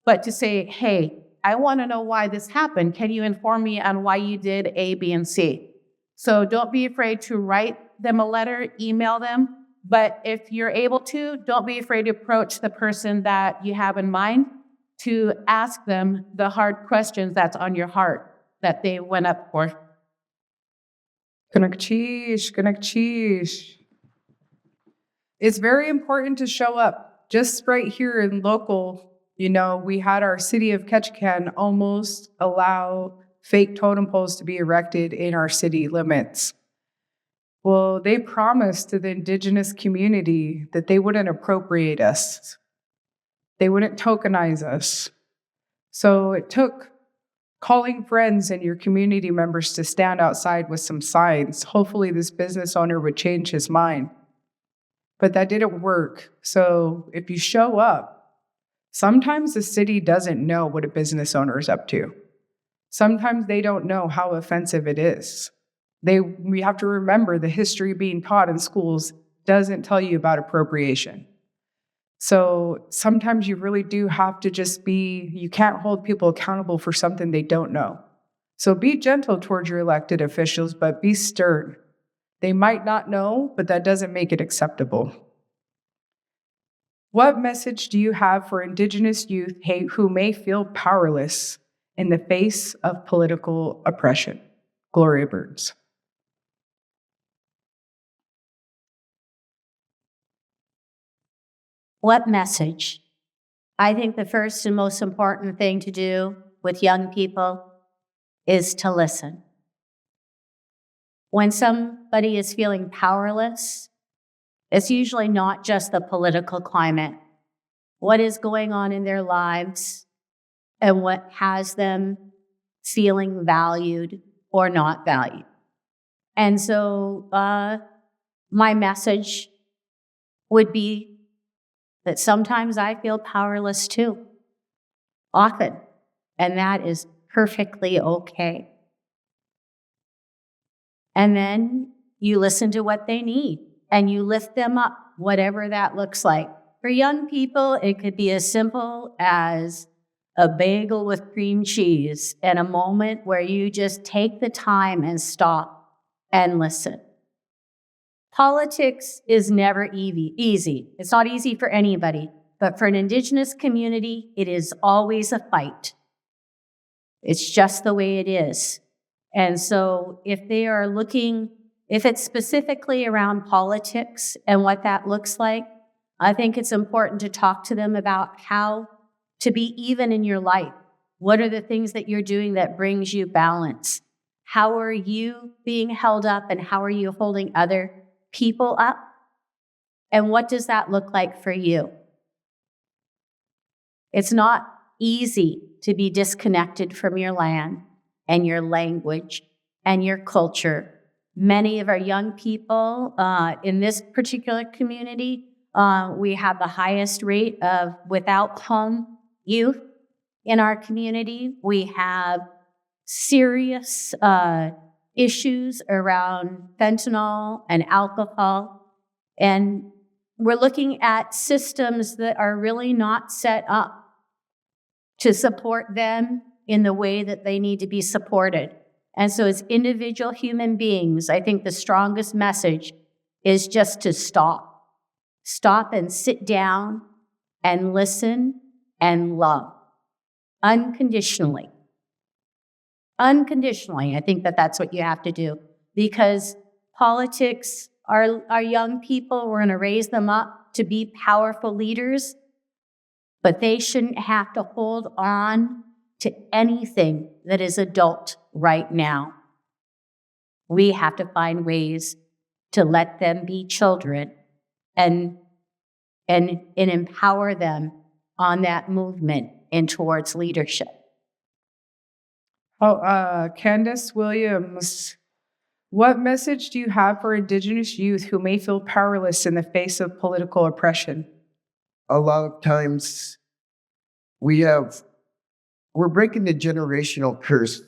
but to say, hey, I want to know why this happened. Can you inform me on why you did A, B, and C? So don't be afraid to write them a letter, email them, but if you're able to, don't be afraid to approach the person that you have in mind to ask them the hard questions that's on your heart that they went up for. It's very important to show up. Just right here in local, we had our city of Ketchikan almost allow fake totem poles to be erected in our city limits. Well, they promised to the Indigenous community that they wouldn't appropriate us. They wouldn't tokenize us. So it took calling friends and your community members to stand outside with some signs. Hopefully this business owner would change his mind. But that didn't work. So if you show up, sometimes the city doesn't know what a business owner is up to. Sometimes they don't know how offensive it is. We have to remember the history being taught in schools doesn't tell you about appropriation. So sometimes you really do have to you can't hold people accountable for something they don't know. So be gentle towards your elected officials, but be stern. They might not know, but that doesn't make it acceptable. What message do you have for Indigenous youth who may feel powerless in the face of political oppression? Gloria Burns. What message? I think the first and most important thing to do with young people is to listen. When somebody is feeling powerless, it's usually not just the political climate. What is going on in their lives and what has them feeling valued or not valued. And so my message would be that sometimes I feel powerless too, often, and that is perfectly okay. And then you listen to what they need and you lift them up, whatever that looks like. For young people, it could be as simple as a bagel with cream cheese and a moment where you just take the time and stop and listen. Politics is never easy. It's not easy for anybody, but for an Indigenous community, it is always a fight. It's just the way it is. And so if it's specifically around politics and what that looks like, I think it's important to talk to them about how to be even in your life. What are the things that you're doing that brings you balance? How are you being held up and how are you holding other people up? And what does that look like for you? It's not easy to be disconnected from your land and your language and your culture. Many of our young people in this particular community, we have the highest rate of without home youth. in our community. We have serious issues around fentanyl and alcohol. And we're looking at systems that are really not set up to support them in the way that they need to be supported. And so as individual human beings, I think the strongest message is just to stop. Stop and sit down and listen and love unconditionally. Unconditionally, I think that that's what you have to do, because politics, our young people, we're going to raise them up to be powerful leaders, but they shouldn't have to hold on to anything that is adult right now. We have to find ways to let them be children and empower them on that movement and towards leadership. Candice Williams, what message do you have for Indigenous youth who may feel powerless in the face of political oppression? A lot of times we're breaking the generational curse.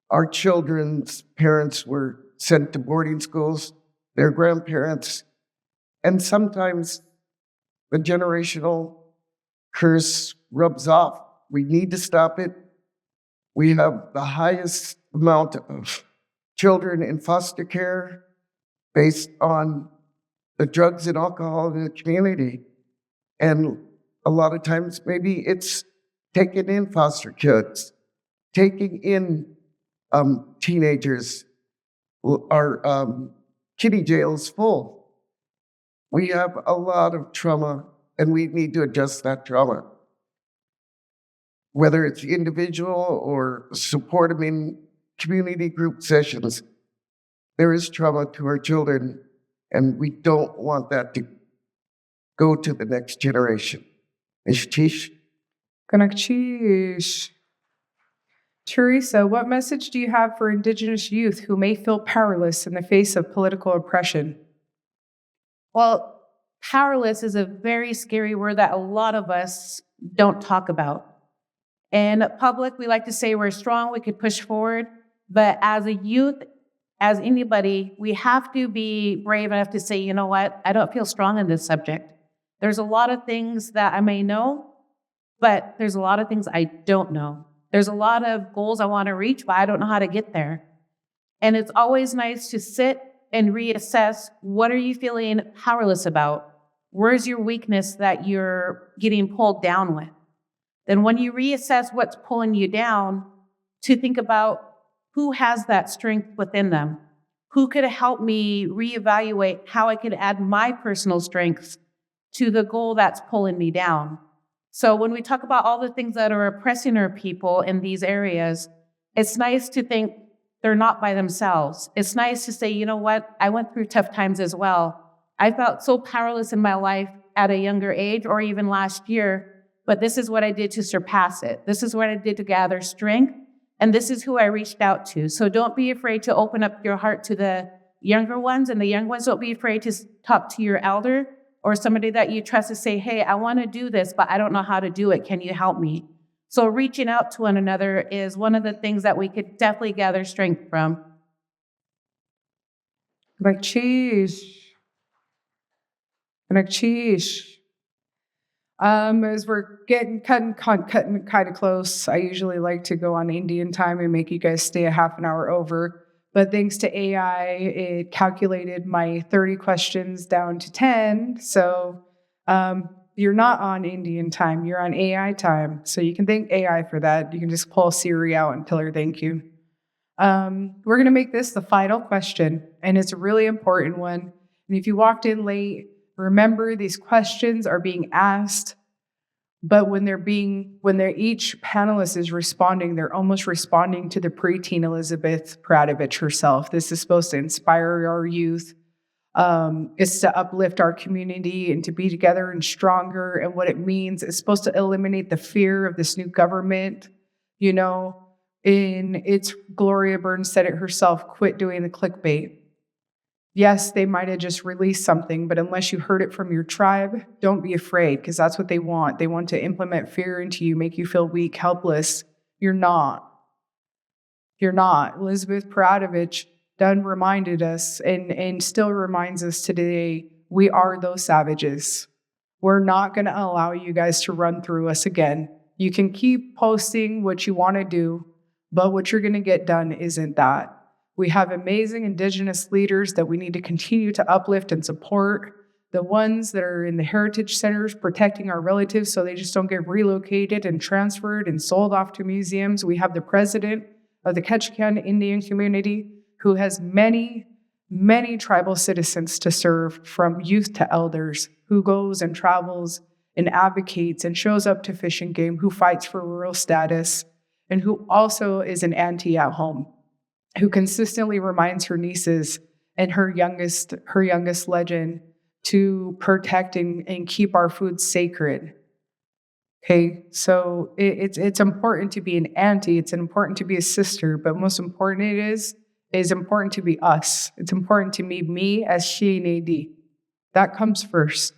Our children's parents were sent to boarding schools, their grandparents, and sometimes the generational curse rubs off. We need to stop it. We have the highest amount of children in foster care based on the drugs and alcohol in the community. And a lot of times maybe it's taking in foster kids, taking in teenagers. Our kitty jail is full. We have a lot of trauma, and we need to address that trauma. Whether it's individual or support them in community group sessions, there is trauma to our children, and we don't want that to go to the next generation. Ishtish. Kanakchish. Teresa, what message do you have for Indigenous youth who may feel powerless in the face of political oppression? Well, powerless is a very scary word that a lot of us don't talk about. In public, we like to say we're strong, we could push forward, but as a youth, as anybody, we have to be brave enough to say, you know what, I don't feel strong in this subject. There's a lot of things that I may know, but there's a lot of things I don't know. There's a lot of goals I want to reach, but I don't know how to get there. And it's always nice to sit and reassess, what are you feeling powerless about? Where's your weakness that you're getting pulled down with? Then when you reassess what's pulling you down, to think about who has that strength within them. Who could help me reevaluate how I could add my personal strengths to the goal that's pulling me down. So when we talk about all the things that are oppressing our people in these areas, it's nice to think they're not by themselves. It's nice to say, you know what, I went through tough times as well. I felt so powerless in my life at a younger age or even last year, but this is what I did to surpass it. This is what I did to gather strength, and this is who I reached out to. So don't be afraid to open up your heart to the younger ones, and the young ones, don't be afraid to talk to your elder or somebody that you trust to say, hey, I want to do this, but I don't know how to do it. Can you help me? So reaching out to one another is one of the things that we could definitely gather strength from. Like cheese. As we're cutting kind of close, I usually like to go on Indian time and make you guys stay a half an hour over. But thanks to AI, it calculated my 30 questions down to 10. So you're not on Indian time, you're on AI time. So you can thank AI for that. You can just pull Siri out and tell her thank you. We're going to make this the final question, and it's a really important one. And if you walked in late, remember these questions are being asked, but when each panelist is responding, they're almost responding to the preteen Elizabeth Peratrovich herself. This is supposed to inspire our youth. It's to uplift our community and to be together and stronger. And what it means, it's supposed to eliminate the fear of this new government. You know, Gloria Burns said it herself, quit doing the clickbait. Yes, they might have just released something, but unless you heard it from your tribe, don't be afraid, because that's what they want. They want to implement fear into you, make you feel weak, helpless. You're not. You're not. Elizabeth Peratrovich done reminded us and still reminds us today, we are those savages. We're not going to allow you guys to run through us again. You can keep posting what you want to do, but what you're going to get done isn't that. We have amazing Indigenous leaders that we need to continue to uplift and support. The ones that are in the heritage centers protecting our relatives so they just don't get relocated and transferred and sold off to museums. We have the president of the Ketchikan Indian community who has many tribal citizens to serve, from youth to elders, who goes and travels and advocates and shows up to Fish and Game, who fights for rural status, and who also is an auntie at home, who consistently reminds her nieces and her youngest legend to protect and keep our food sacred. Okay, so it's important to be an auntie, it's important to be a sister, but most important it is important to be us. It's important to be me as she and AD. That comes first.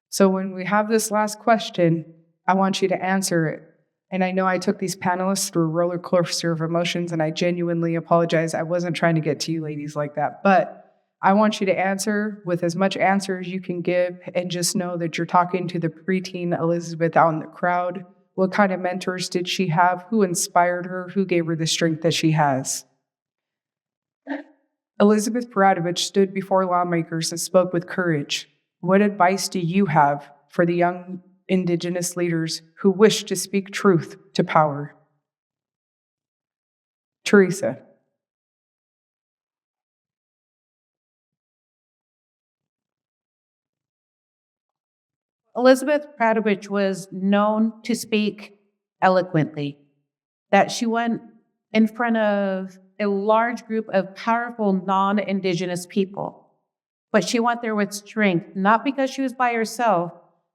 So when we have this last question, I want you to answer it. And I know I took these panelists through a roller coaster of emotions, and I genuinely apologize. I wasn't trying to get to you ladies like that, but I want you to answer with as much answer as you can give, and just know that you're talking to the preteen Elizabeth out in the crowd. What kind of mentors did she have? Who inspired her? Who gave her the strength that she has? Elizabeth Peratrovich stood before lawmakers and spoke with courage. What advice do you have for the young Indigenous leaders who wish to speak truth to power? Teresa. Elizabeth Peratrovich was known to speak eloquently, that she went in front of a large group of powerful non-Indigenous people. But she went there with strength, not because she was by herself,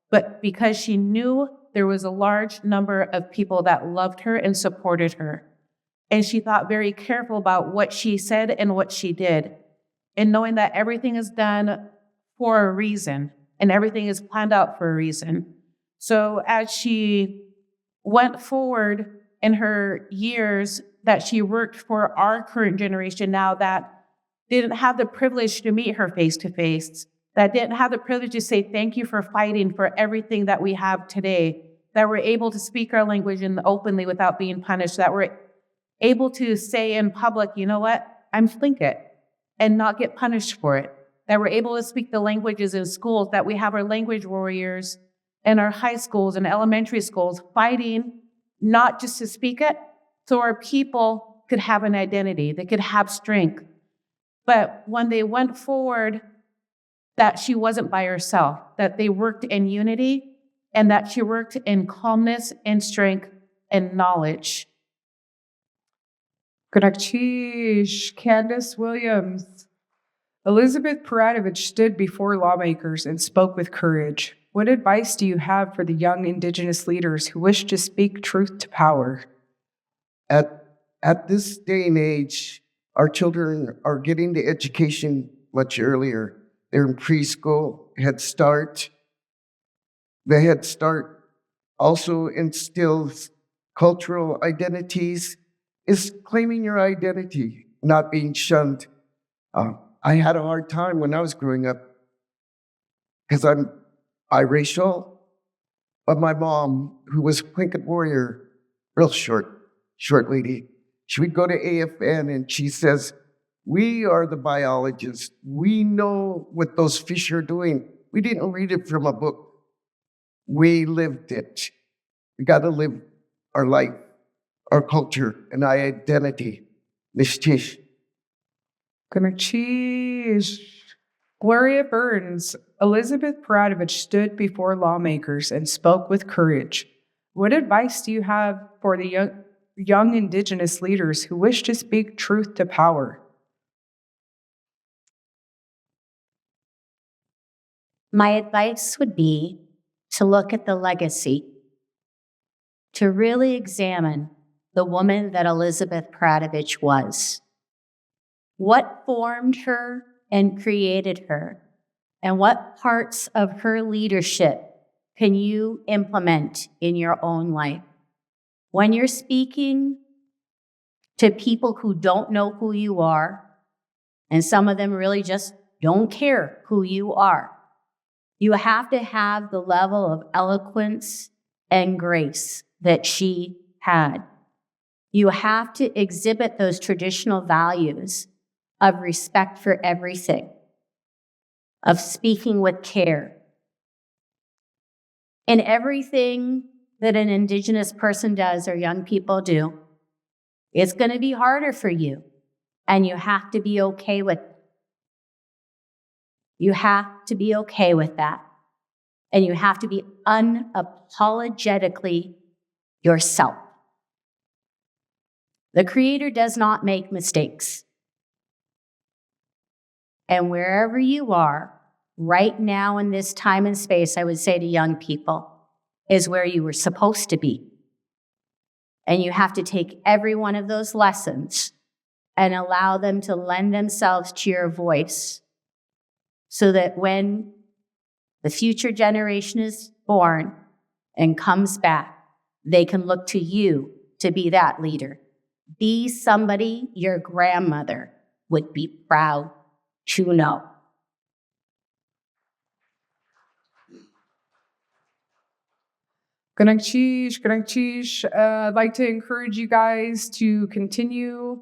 but because she knew there was a large number of people that loved her and supported her. And she thought very careful about what she said and what she did, and knowing that everything is done for a reason and everything is planned out for a reason. So as she went forward in her years that she worked for our current generation now that didn't have the privilege to meet her face to face, that didn't have the privilege to say thank you for fighting for everything that we have today, that we're able to speak our language and openly without being punished, that we're able to say in public, you know what, I'm Tlingit, and not get punished for it, that we're able to speak the languages in schools, that we have our language warriors in our high schools and elementary schools fighting not just to speak it, so our people could have an identity, they could have strength. But when they went forward, that she wasn't by herself, that they worked in unity, and that she worked in calmness and strength and knowledge. Candice Williams. Elizabeth Peratrovich stood before lawmakers and spoke with courage. What advice do you have for the young Indigenous leaders who wish to speak truth to power? At this day and age, our children are getting the education much earlier. They're in preschool, Head Start. The Head Start also instills cultural identities, is claiming your identity, not being shunned. I had a hard time when I was growing up because I'm biracial, but my mom, who was a Tlingit warrior, real short lady, she would go to AFN and she says, we are the biologists. We know what those fish are doing. We didn't read it from a book. We lived it. We got to live our life, our culture, and our identity. Nishtish. Gloria Burns. Elizabeth Peratrovich stood before lawmakers and spoke with courage. What advice do you have for the young Indigenous leaders who wish to speak truth to power? My advice would be to look at the legacy, to really examine the woman that Elizabeth Peratrovich was. What formed her and created her? And what parts of her leadership can you implement in your own life? When you're speaking to people who don't know who you are, and some of them really just don't care who you are, you have to have the level of eloquence and grace that she had. You have to exhibit those traditional values of respect for everything, of speaking with care. In everything that an Indigenous person does or young people do, it's going to be harder for you, and you have to be okay with it. You have to be okay with that, and you have to be unapologetically yourself. The Creator does not make mistakes. And wherever you are, right now in this time and space, I would say to young people, is where you were supposed to be. And you have to take every one of those lessons and allow them to lend themselves to your voice, so that when the future generation is born and comes back, they can look to you to be that leader. Be somebody your grandmother would be proud to know. Ganakchish. I'd like to encourage you guys to continue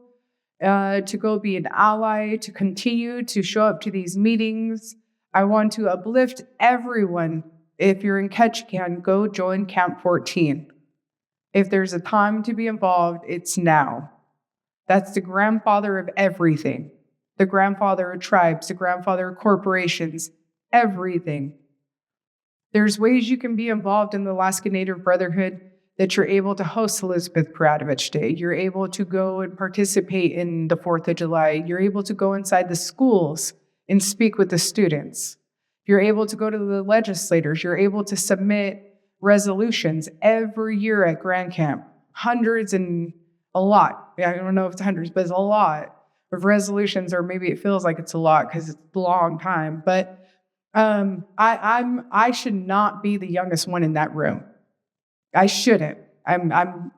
to go be an ally, to continue to show up to these meetings. I want to uplift everyone. If you're in Ketchikan, go join Camp 14. If there's a time to be involved, it's now. That's the grandfather of everything. The grandfather of tribes, the grandfather of corporations, everything. There's ways you can be involved in the Alaskan Native Brotherhood that you're able to host Elizabeth Peratrovich Day. You're able to go and participate in the 4th of July. You're able to go inside the schools and speak with the students. You're able to go to the legislators. You're able to submit resolutions every year at Grand Camp. Hundreds and a lot. I don't know if it's hundreds, but it's a lot of resolutions, or maybe it feels like it's a lot because it's a long time. But I should not be the youngest one in that room. I shouldn't. I'm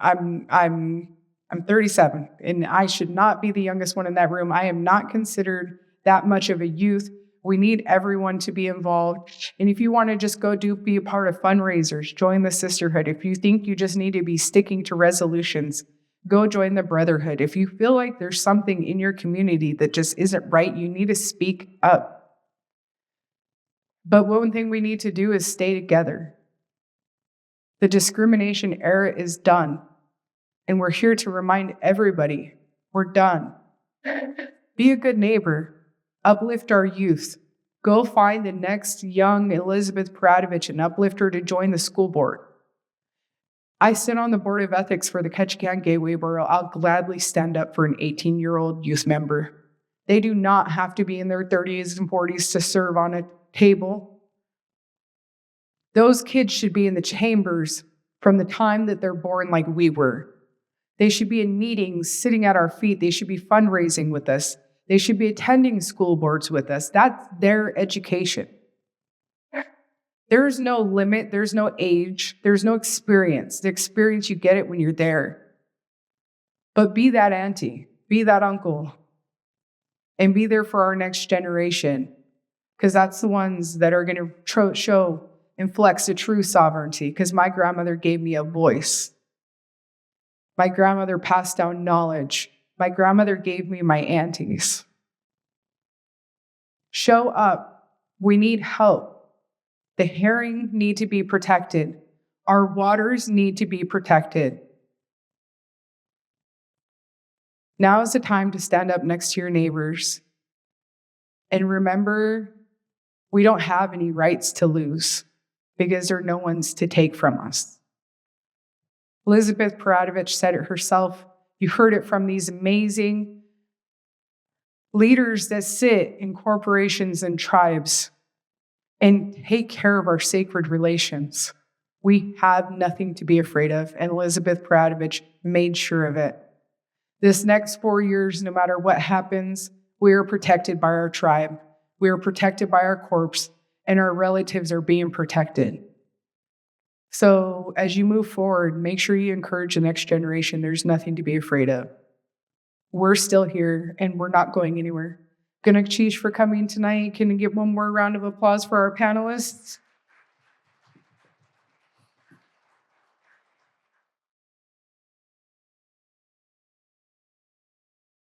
37, and I should not be the youngest one in that room. I am not considered that much of a youth. We need everyone to be involved. And if you want to just go be a part of fundraisers, join the Sisterhood. If you think you just need to be sticking to resolutions, go join the Brotherhood. If you feel like there's something in your community that just isn't right, you need to speak up. But one thing we need to do is stay together. The discrimination era is done, and we're here to remind everybody we're done. Be a good neighbor. Uplift our youth. Go find the next young Elizabeth Peratrovich and uplift her to join the school board. I sit on the board of ethics for the Ketchikan Gateway, where I'll gladly stand up for an 18-year-old youth member. They do not have to be in their 30s and 40s to serve on a table. Those kids should be in the chambers from the time that they're born, like we were. They should be in meetings, sitting at our feet. They should be fundraising with us. They should be attending school boards with us. That's their education. There's no limit. There's no age. There's no experience. The experience, you get it when you're there. But be that auntie, be that uncle, and be there for our next generation, because that's the ones that are going to show and flex the true sovereignty, because my grandmother gave me a voice. My grandmother passed down knowledge. My grandmother gave me my aunties. Show up. We need help. The herring need to be protected. Our waters need to be protected. Now is the time to stand up next to your neighbors and remember, we don't have any rights to lose because there are no ones to take from us. Elizabeth Peratrovich said it herself. You heard it from these amazing leaders that sit in corporations and tribes and take care of our sacred relations. We have nothing to be afraid of, and Elizabeth Peratrovich made sure of it. This next 4 years, no matter what happens, We are protected by our tribe. We are protected by our corpse, and our relatives are being protected. So as you move forward, make sure you encourage the next generation. There's nothing to be afraid of. We're still here, and we're not going anywhere. Gonna cheese for coming tonight. Can we get one more round of applause for our panelists?